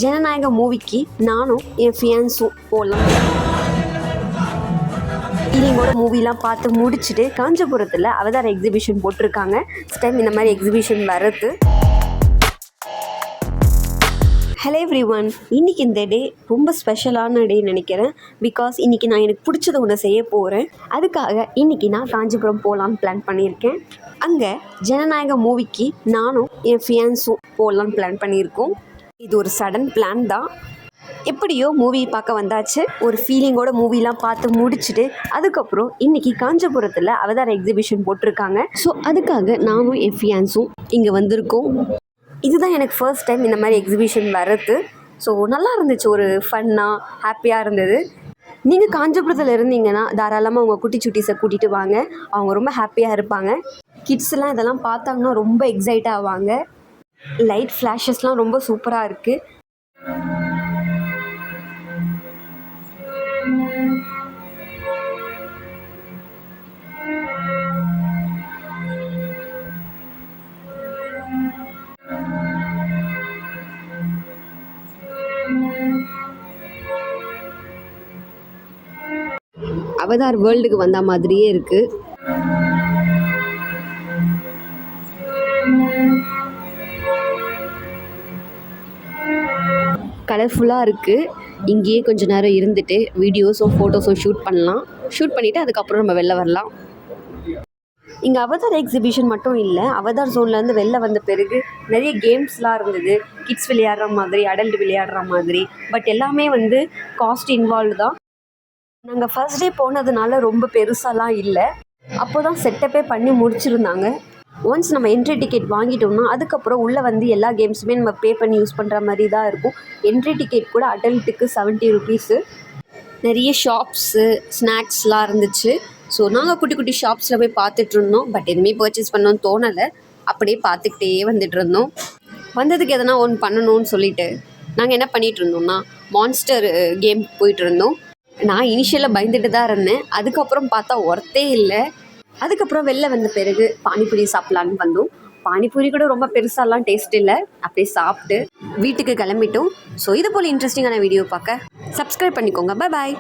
ஜனநாயக மூவிக்கு நானும் என் ஃபியான்ஸும் போகலாம். இவங்களோட மூவிலாம் பார்த்து முடிச்சுட்டு காஞ்சிபுரத்தில் அவதார் எக்ஸிபிஷன் போட்டிருக்காங்க. ஃபஸ்ட் டைம் இந்த மாதிரி எக்ஸிபிஷன் வர்றது. ஹலோ எவ்ரி ஒன், இன்றைக்கி இந்த டே ரொம்ப ஸ்பெஷலான டே நினைக்கிறேன். பிகாஸ் இன்றைக்கி நான் எனக்கு பிடிச்சதை ஒன்று செய்ய போகிறேன். அதுக்காக இன்றைக்கி நான் காஞ்சிபுரம் போகலான்னு பிளான் பண்ணியிருக்கேன். அங்கே ஜனநாயக மூவிக்கு நானும் என் ஃபியான்ஸும் போகலான்னு பிளான் பண்ணியிருக்கோம். இது ஒரு சடன் பிளான் தான். எப்படியோ மூவி பார்க்க வந்தாச்சு. ஒரு ஃபீலிங்கோட மூவிலாம் பார்த்து முடிச்சுட்டு அதுக்கப்புறம் இன்றைக்கி காஞ்சிபுரத்தில் அவதார் எக்ஸிபிஷன் போட்டிருக்காங்க. ஸோ அதுக்காக நானும் என் ஃபியான்ஸும் இங்கே வந்திருக்கோம். இதுதான் எனக்கு ஃபர்ஸ்ட் டைம் இந்த மாதிரி எக்ஸிபிஷன் வர்றது. ஸோ நல்லா இருந்துச்சு, ஒரு ஃபன்னாக ஹாப்பியாக இருந்தது. நீங்கள் காஞ்சிபுரத்தில் இருந்தீங்கன்னா தாராளமாக உங்கள் குட்டி சுட்டிஸை கூட்டிகிட்டு வாங்க. அவங்க ரொம்ப ஹாப்பியாக இருப்பாங்க. கிட்ஸ்லாம் இதெல்லாம் பார்த்தாங்கன்னா ரொம்ப எக்ஸைட் ஆவாங்க. லைட் ஃப்ளாஷஸ்லாம் ரொம்ப சூப்பராக இருக்குது. அவதார் வேர்ல்டுக்கு வந்த மாதிரியே இருக்குது. கலர்ஃபுல்லாக இருக்குது. இங்கேயே கொஞ்சம் நேரம் இருந்துட்டு வீடியோஸும் ஃபோட்டோஸும் ஷூட் பண்ணலாம். ஷூட் பண்ணிவிட்டு அதுக்கப்புறம் நம்ம வெளில வரலாம். இங்கே அவதார் எக்ஸிபிஷன் மட்டும் இல்லை, அவதார் ஜோன்லேருந்து வெளில வந்த பிறகு நிறைய கேம்ஸ்லாம் இருந்தது. கிட்ஸ் விளையாடுற மாதிரி, அடல்ட் விளையாடுற மாதிரி. பட் எல்லாமே காஸ்ட் இன்வால்வ் தான். நாங்கள் ஃபர்ஸ்ட் டே போனதுனால ரொம்ப பெருசாலாம் இல்லை. அப்போ தான் செட்டப்பே பண்ணி முடிச்சுருந்தாங்க. ஒன்ஸ் நம்ம என்ட்ரி டிக்கெட் வாங்கிட்டோம்னா அதுக்கப்புறம் உள்ளே எல்லா கேம்ஸுமே நம்ம பே பண்ணி யூஸ் பண்ணுற மாதிரி தான் இருக்கும். என்ட்ரி டிக்கெட் கூட அடல்ட்டுக்கு 70 ருபீஸு. நிறைய ஷாப்ஸு, ஸ்நாக்ஸ்லாம் இருந்துச்சு. ஸோ நாங்கள் குட்டி குட்டி ஷாப்ஸில் போய் பார்த்துட்டு இருந்தோம். பட் எதுவுமே பர்ச்சேஸ் பண்ணோன்னு தோணலை. அப்படியே பார்த்துக்கிட்டே வந்துட்டு இருந்தோம். வந்ததுக்கு எதனா ஒன்று பண்ணணும்னு சொல்லிட்டு நாங்கள் என்ன பண்ணிகிட்டு இருந்தோம்னா மான்ஸ்டர் கேம் போயிட்டு இருந்தோம். நான் இனிஷியலாக பயந்துட்டு தான் இருந்தேன். அதுக்கப்புறம் பார்த்தா ஒர்த்தே இல்லை. அதுக்கப்புறம் வெளில வந்த பிறகு பானிபூரி சாப்பிட்லான்னு வந்தோம். பானிபூரி கூட ரொம்ப பெருசாலாம் டேஸ்ட் இல்லை. அப்படியே சாப்பிட்டு வீட்டுக்கு கிளம்பிட்டோம். ஸோ இது போல் இன்ட்ரெஸ்டிங்கான வீடியோ பார்க்க சப்ஸ்கிரைப் பண்ணிக்கோங்க. பாய்.